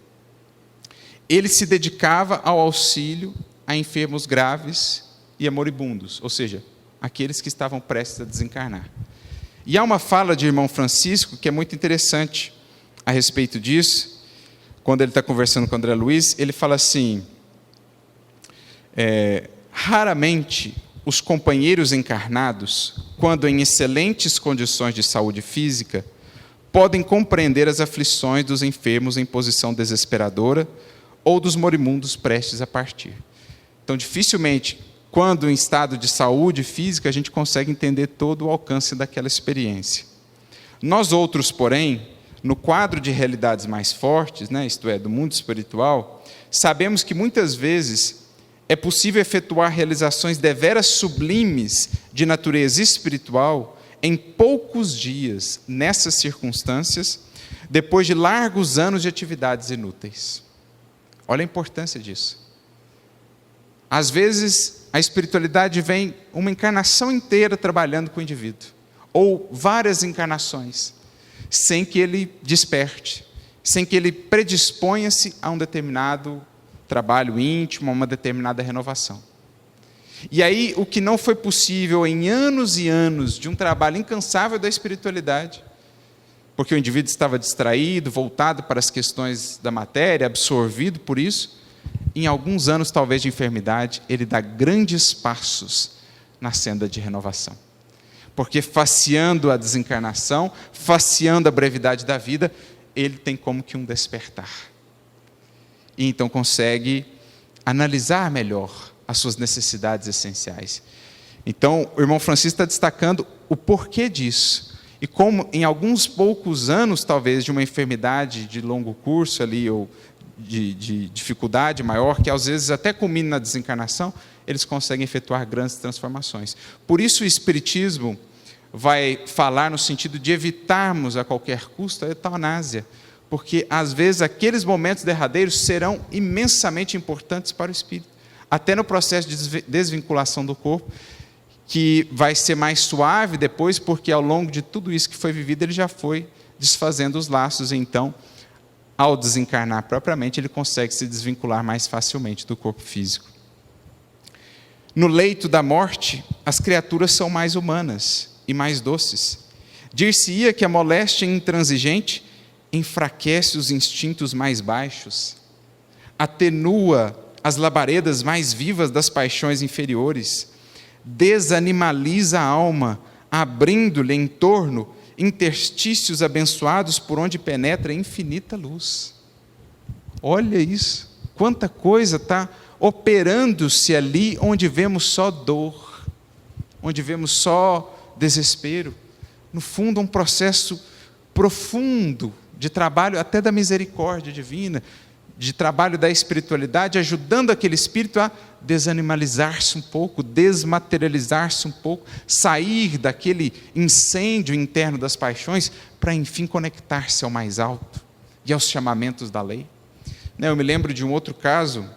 Ele se dedicava ao auxílio a enfermos graves e a moribundos, ou seja, aqueles que estavam prestes a desencarnar. E há uma fala de Irmão Francisco que é muito interessante a respeito disso. Quando ele está conversando com André Luiz, ele fala assim: raramente os companheiros encarnados, quando em excelentes condições de saúde física, podem compreender as aflições dos enfermos em posição desesperadora ou dos moribundos prestes a partir. Então, dificilmente, quando em estado de saúde física, a gente consegue entender todo o alcance daquela experiência. Nós outros, porém, no quadro de realidades mais fortes, né, isto é, do mundo espiritual, sabemos que muitas vezes é possível efetuar realizações deveras sublimes de natureza espiritual em poucos dias, nessas circunstâncias, depois de largos anos de atividades inúteis. Olha a importância disso. às vezes a espiritualidade vem uma encarnação inteira trabalhando com o indivíduo, ou várias encarnações, sem que ele desperte, sem que ele predisponha-se a um determinado trabalho íntimo, a uma determinada renovação. E aí, o que não foi possível em anos e anos de um trabalho incansável da espiritualidade, porque o indivíduo estava distraído, voltado para as questões da matéria, absorvido por isso, em alguns anos, talvez, de enfermidade, ele dá grandes passos na senda de renovação. Porque faceando a desencarnação, faceando a brevidade da vida, ele tem como que um despertar. E então consegue analisar melhor as suas necessidades essenciais. Então, o irmão Francisco está destacando o porquê disso. E como em alguns poucos anos, talvez, de uma enfermidade de longo curso ali, ou de dificuldade maior, que às vezes até culmina na desencarnação, eles conseguem efetuar grandes transformações. Por isso o Espiritismo vai falar no sentido de evitarmos a qualquer custo a eutanásia, porque às vezes aqueles momentos derradeiros serão imensamente importantes para o espírito, até no processo de desvinculação do corpo, que vai ser mais suave depois, porque ao longo de tudo isso que foi vivido, ele já foi desfazendo os laços, e então, ao desencarnar propriamente, ele consegue se desvincular mais facilmente do corpo físico. No leito da morte, as criaturas são mais humanas e mais doces. Dir-se-ia que a moléstia intransigente enfraquece os instintos mais baixos, atenua as labaredas mais vivas das paixões inferiores, desanimaliza a alma, abrindo-lhe em torno interstícios abençoados por onde penetra infinita luz. Olha isso, quanta coisa está operando-se ali onde vemos só dor, onde vemos só desespero. No fundo, um processo profundo de trabalho até da misericórdia divina, de trabalho da espiritualidade, ajudando aquele espírito a desanimalizar-se um pouco, desmaterializar-se um pouco, sair daquele incêndio interno das paixões, para enfim conectar-se ao mais alto e aos chamamentos da lei. Eu me lembro de um outro caso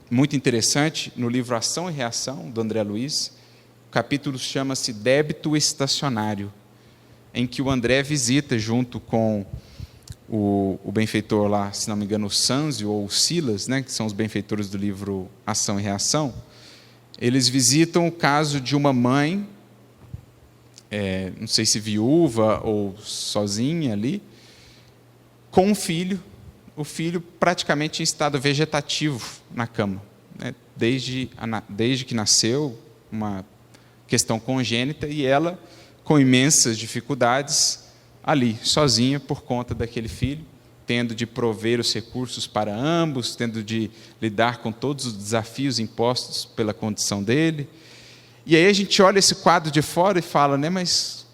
muito interessante, no livro Ação e Reação, do André Luiz. O capítulo chama-se Débito Estacionário, em que o André visita, junto com o benfeitor lá, se não me engano, o Sanzio ou o Silas, que são os benfeitores do livro Ação e Reação. Eles visitam o caso de uma mãe, não sei se viúva ou sozinha ali, com um filho, o filho praticamente em estado vegetativo na cama, desde que nasceu, uma questão congênita, e ela com imensas dificuldades, ali, sozinha, por conta daquele filho, tendo de prover os recursos para ambos, tendo de lidar com todos os desafios impostos pela condição dele. E aí a gente olha esse quadro de fora e fala, mas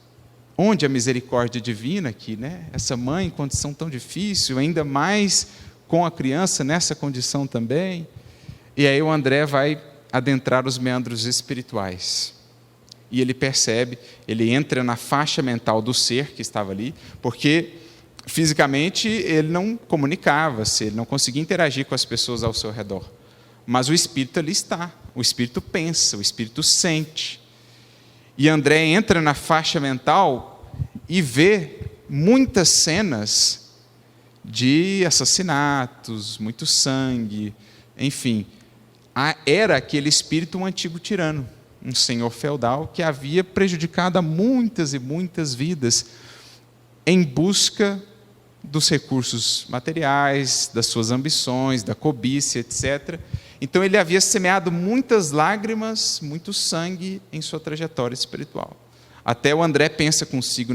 onde a misericórdia divina aqui, Essa mãe em condição tão difícil, ainda mais com a criança nessa condição também. E aí o André vai adentrar os meandros espirituais. E ele percebe, ele entra na faixa mental do ser que estava ali, porque fisicamente ele não comunicava-se, ele não conseguia interagir com as pessoas ao seu redor. Mas o espírito ali está, o espírito pensa, o espírito sente. E André entra na faixa mental e vê muitas cenas de assassinatos, muito sangue, enfim. Era aquele espírito um antigo tirano, um senhor feudal que havia prejudicado a muitas e muitas vidas em busca dos recursos materiais, das suas ambições, da cobiça, etc. Então ele havia semeado muitas lágrimas, muito sangue em sua trajetória espiritual. Até o André pensa consigo,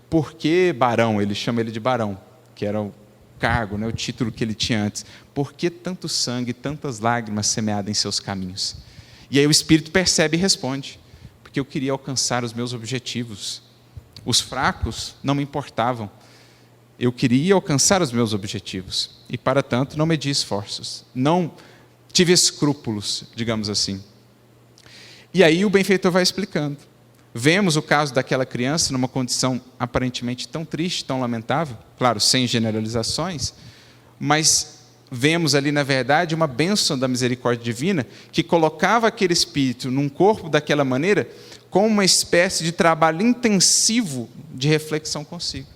por que barão? Ele chama ele de barão, que era o cargo, o título que ele tinha antes. Por que tanto sangue, tantas lágrimas semeadas em seus caminhos? E aí o espírito percebe e responde, porque eu queria alcançar os meus objetivos. Os fracos não me importavam. Eu queria alcançar os meus objetivos. E para tanto não medi esforços. Não tive escrúpulos, digamos assim. E aí o benfeitor vai explicando. Vemos o caso daquela criança numa condição aparentemente tão triste, tão lamentável, claro, sem generalizações, mas vemos ali, na verdade, uma bênção da misericórdia divina que colocava aquele espírito num corpo daquela maneira, com uma espécie de trabalho intensivo de reflexão consigo.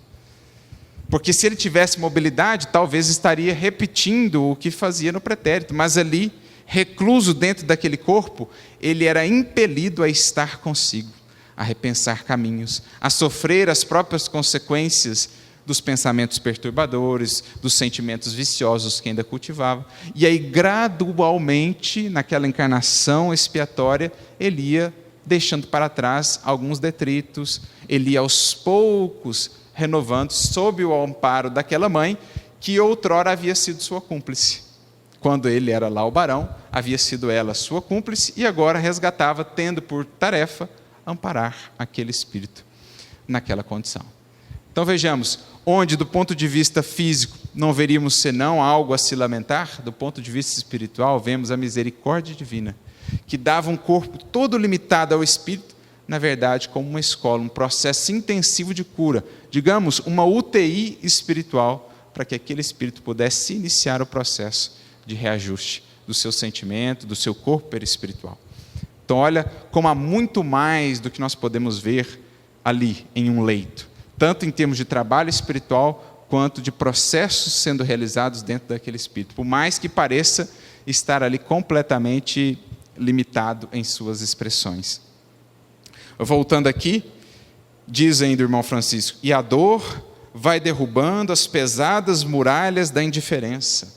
Porque se ele tivesse mobilidade, talvez estaria repetindo o que fazia no pretérito, mas ali, recluso dentro daquele corpo, ele era impelido a estar consigo, a repensar caminhos, a sofrer as próprias consequências dos pensamentos perturbadores, dos sentimentos viciosos que ainda cultivava. E aí, gradualmente, naquela encarnação expiatória, ele ia deixando para trás alguns detritos, ele ia aos poucos renovando, sob o amparo daquela mãe, que outrora havia sido sua cúmplice. Quando ele era lá o barão, havia sido ela sua cúmplice, e agora resgatava, tendo por tarefa amparar aquele espírito naquela condição. Então vejamos, onde do ponto de vista físico não veríamos senão algo a se lamentar, do ponto de vista espiritual vemos a misericórdia divina, que dava um corpo todo limitado ao espírito, na verdade como uma escola, um processo intensivo de cura, digamos, uma UTI espiritual, para que aquele espírito pudesse iniciar o processo de reajuste do seu sentimento, do seu corpo perispiritual. Então olha como há muito mais do que nós podemos ver ali em um leito, tanto em termos de trabalho espiritual, quanto de processos sendo realizados dentro daquele espírito, por mais que pareça estar ali completamente limitado em suas expressões. Voltando aqui, diz ainda o irmão Francisco, e a dor vai derrubando as pesadas muralhas da indiferença,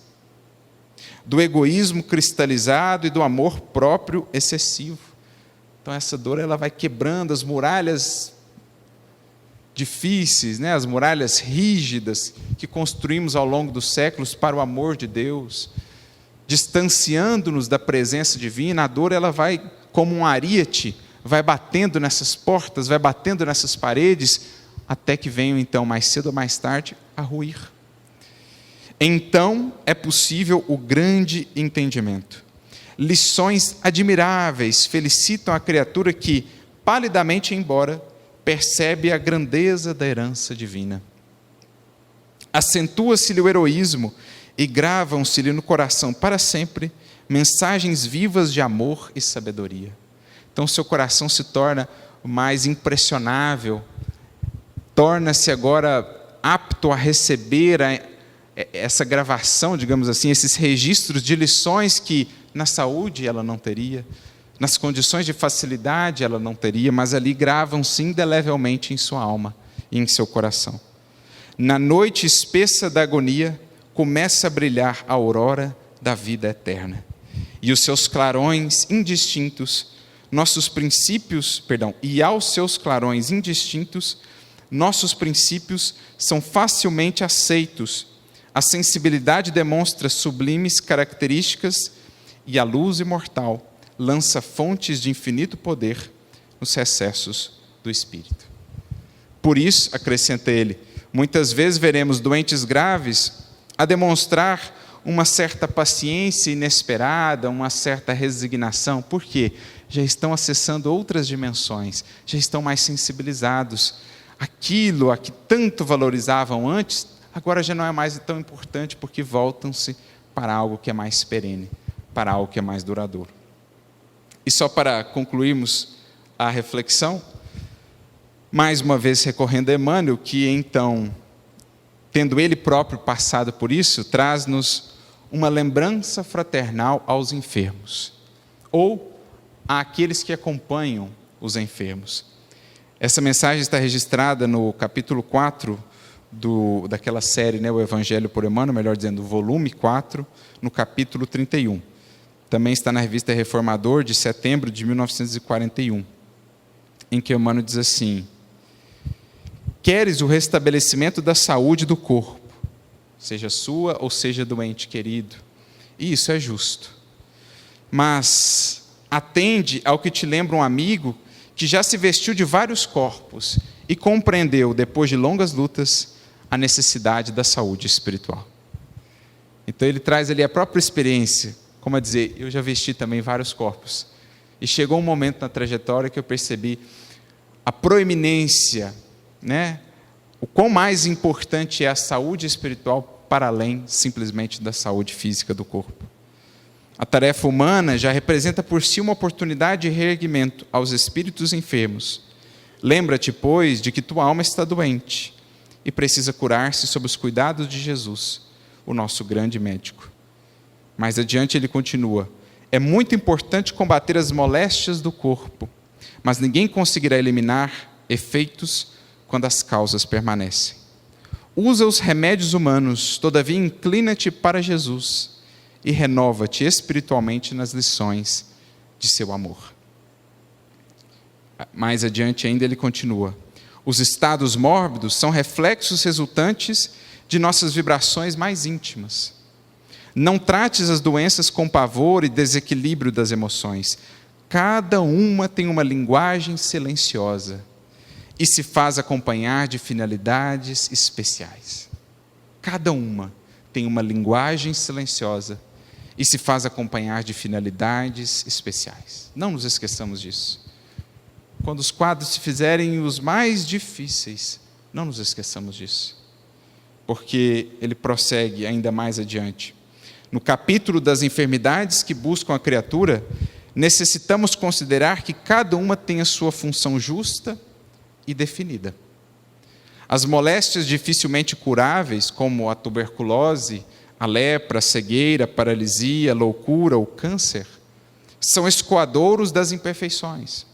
do egoísmo cristalizado e do amor próprio excessivo. Então essa dor ela vai quebrando as muralhas difíceis, né? As muralhas rígidas que construímos ao longo dos séculos para o amor de Deus, distanciando-nos da presença divina. A dor ela vai como um ariete, vai batendo nessas portas, vai batendo nessas paredes, até que venham então mais cedo ou mais tarde a ruir. Então é possível o grande entendimento. Lições admiráveis felicitam a criatura que, palidamente embora, percebe a grandeza da herança divina. Acentua-se-lhe o heroísmo e gravam-se-lhe no coração para sempre mensagens vivas de amor e sabedoria. Então seu coração se torna mais impressionável, torna-se agora apto a receber essa gravação, digamos assim, esses registros de lições que na saúde ela não teria, nas condições de facilidade ela não teria, mas ali gravam-se indelevelmente em sua alma e em seu coração. Na noite espessa da agonia, começa a brilhar a aurora da vida eterna. E os seus clarões indistintos, e aos seus clarões indistintos, nossos princípios são facilmente aceitos. A sensibilidade demonstra sublimes características e a luz imortal lança fontes de infinito poder nos recessos do Espírito. Por isso, acrescenta ele, muitas vezes veremos doentes graves a demonstrar uma certa paciência inesperada, uma certa resignação. Por quê? Já estão acessando outras dimensões, já estão mais sensibilizados. Aquilo a que tanto valorizavam antes, agora já não é mais tão importante, porque voltam-se para algo que é mais perene, para algo que é mais duradouro. E só para concluirmos a reflexão, mais uma vez recorrendo a Emmanuel, que então, tendo ele próprio passado por isso, traz-nos uma lembrança fraternal aos enfermos, ou àqueles que acompanham os enfermos. Essa mensagem está registrada no capítulo 4 daquela série, né, o Evangelho por Emmanuel, melhor dizendo, o volume 4, no capítulo 31. Também está na revista Reformador, de setembro de 1941, em que Emmanuel diz assim: queres o restabelecimento da saúde do corpo, seja sua ou seja do ente querido, e isso é justo. Mas atende ao que te lembra um amigo que já se vestiu de vários corpos e compreendeu, depois de longas lutas, a necessidade da saúde espiritual. Então ele traz ali a própria experiência, como a dizer, eu já vesti também vários corpos. E chegou um momento na trajetória que eu percebi a proeminência, né? O quão mais importante é a saúde espiritual para além simplesmente da saúde física do corpo. A tarefa humana já representa por si uma oportunidade de reerguimento aos espíritos enfermos. Lembra-te, pois, de que tua alma está doente e precisa curar-se sob os cuidados de Jesus, o nosso grande médico. Mais adiante ele continua: é muito importante combater as moléstias do corpo, mas ninguém conseguirá eliminar efeitos quando as causas permanecem. Usa os remédios humanos, todavia inclina-te para Jesus e renova-te espiritualmente nas lições de seu amor. Mais adiante ainda ele continua: os estados mórbidos são reflexos resultantes de nossas vibrações mais íntimas. Não trates as doenças com pavor e desequilíbrio das emoções. Cada uma tem uma linguagem silenciosa e se faz acompanhar de finalidades especiais. Cada uma tem uma linguagem silenciosa e se faz acompanhar de finalidades especiais. Não nos esqueçamos disso. Quando os quadros se fizerem os mais difíceis, não nos esqueçamos disso. Porque ele prossegue ainda mais adiante. No capítulo das enfermidades que buscam a criatura, necessitamos considerar que cada uma tem a sua função justa e definida. As moléstias dificilmente curáveis, como a tuberculose, a lepra, a cegueira, a paralisia, a loucura, o câncer, são escoadouros das imperfeições.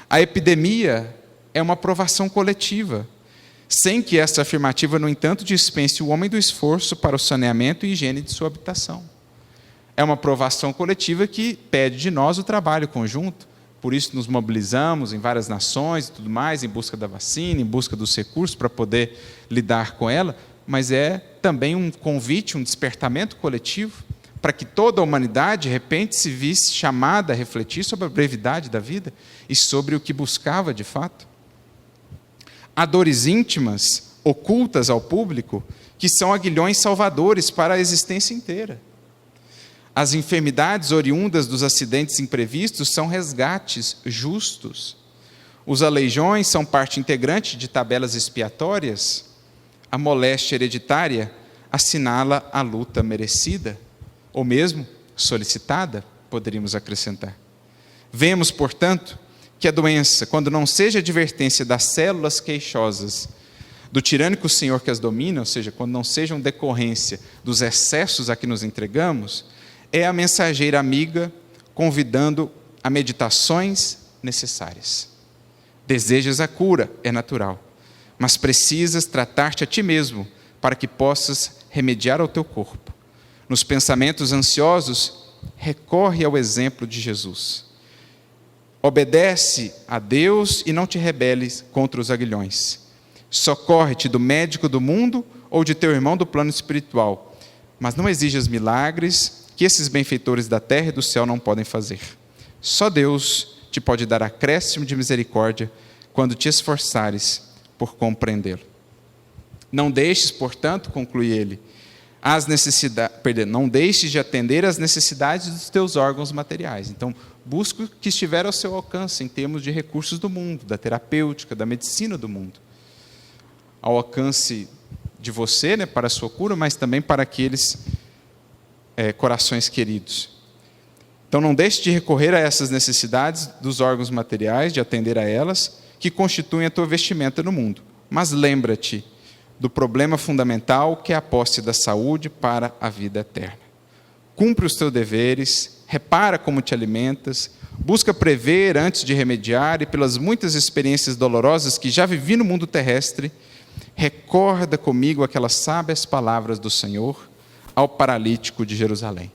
A epidemia é uma provação coletiva, sem que esta afirmativa, no entanto, dispense o homem do esforço para o saneamento e higiene de sua habitação. É uma provação coletiva que pede de nós o trabalho conjunto, por isso nos mobilizamos em várias nações e tudo mais, em busca da vacina, em busca dos recursos para poder lidar com ela, mas é também um convite, um despertamento coletivo, para que toda a humanidade, de repente, se visse chamada a refletir sobre a brevidade da vida e sobre o que buscava de fato. Há dores íntimas, ocultas ao público, que são aguilhões salvadores para a existência inteira. As enfermidades oriundas dos acidentes imprevistos são resgates justos. Os aleijões são parte integrante de tabelas expiatórias. A moléstia hereditária assinala a luta merecida, ou mesmo solicitada, poderíamos acrescentar. Vemos, portanto, que a doença, quando não seja advertência das células queixosas do tirânico senhor que as domina, ou seja, quando não sejam decorrência dos excessos a que nos entregamos, é a mensageira amiga convidando a meditações necessárias. Desejas a cura, é natural, mas precisas tratar-te a ti mesmo para que possas remediar ao teu corpo. Nos pensamentos ansiosos, recorre ao exemplo de Jesus. Obedece a Deus e não te rebeles contra os aguilhões. Socorre-te do médico do mundo ou de teu irmão do plano espiritual, mas não exijas milagres que esses benfeitores da terra e do céu não podem fazer. Só Deus te pode dar acréscimo de misericórdia quando te esforçares por compreendê-lo. Não deixes, portanto, conclui ele, não deixes de atender às necessidades dos teus órgãos materiais. Então, busque o que estiver ao seu alcance em termos de recursos do mundo, da terapêutica, da medicina do mundo. Ao alcance de você, para a sua cura, mas também para aqueles corações queridos. Então, não deixe de recorrer a essas necessidades dos órgãos materiais, de atender a elas, que constituem a tua vestimenta no mundo. Mas lembra-te do problema fundamental que é a posse da saúde para a vida eterna. Cumpre os teus deveres, repara como te alimentas, busca prever antes de remediar e pelas muitas experiências dolorosas que já vivi no mundo terrestre, recorda comigo aquelas sábias palavras do Senhor ao paralítico de Jerusalém.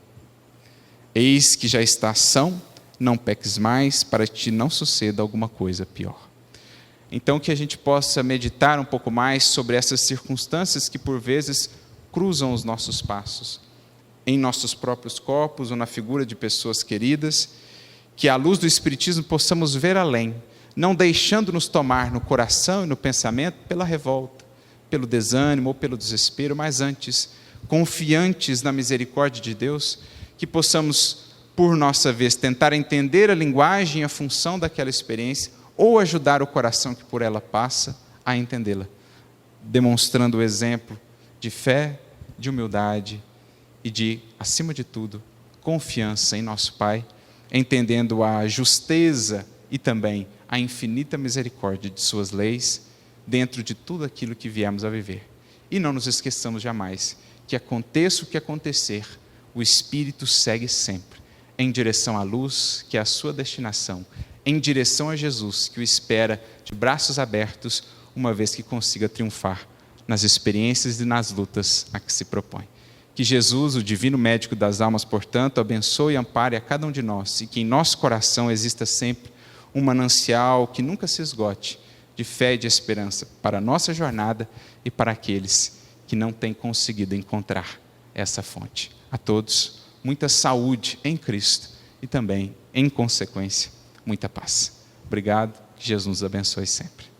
Eis que já estás são, não peques mais, para que te não suceda alguma coisa pior. Então, que a gente possa meditar um pouco mais sobre essas circunstâncias que, por vezes, cruzam os nossos passos, em nossos próprios corpos ou na figura de pessoas queridas, que, à luz do Espiritismo, possamos ver além, não deixando-nos tomar no coração e no pensamento pela revolta, pelo desânimo ou pelo desespero, mas antes, confiantes na misericórdia de Deus, que possamos, por nossa vez, tentar entender a linguagem e a função daquela experiência, ou ajudar o coração que por ela passa a entendê-la, demonstrando o exemplo de fé, de humildade e de, acima de tudo, confiança em nosso Pai, entendendo a justeza e também a infinita misericórdia de suas leis dentro de tudo aquilo que viemos a viver. E não nos esqueçamos jamais que aconteça o que acontecer, o Espírito segue sempre em direção à luz, que é a sua destinação, em direção a Jesus, que o espera de braços abertos, uma vez que consiga triunfar nas experiências e nas lutas a que se propõe. Que Jesus, o divino médico das almas, portanto, abençoe e ampare a cada um de nós, e que em nosso coração exista sempre um manancial que nunca se esgote de fé e de esperança para a nossa jornada e para aqueles que não têm conseguido encontrar essa fonte. A todos, muita saúde em Cristo e também, em consequência, muita paz. Obrigado, que Jesus nos abençoe sempre.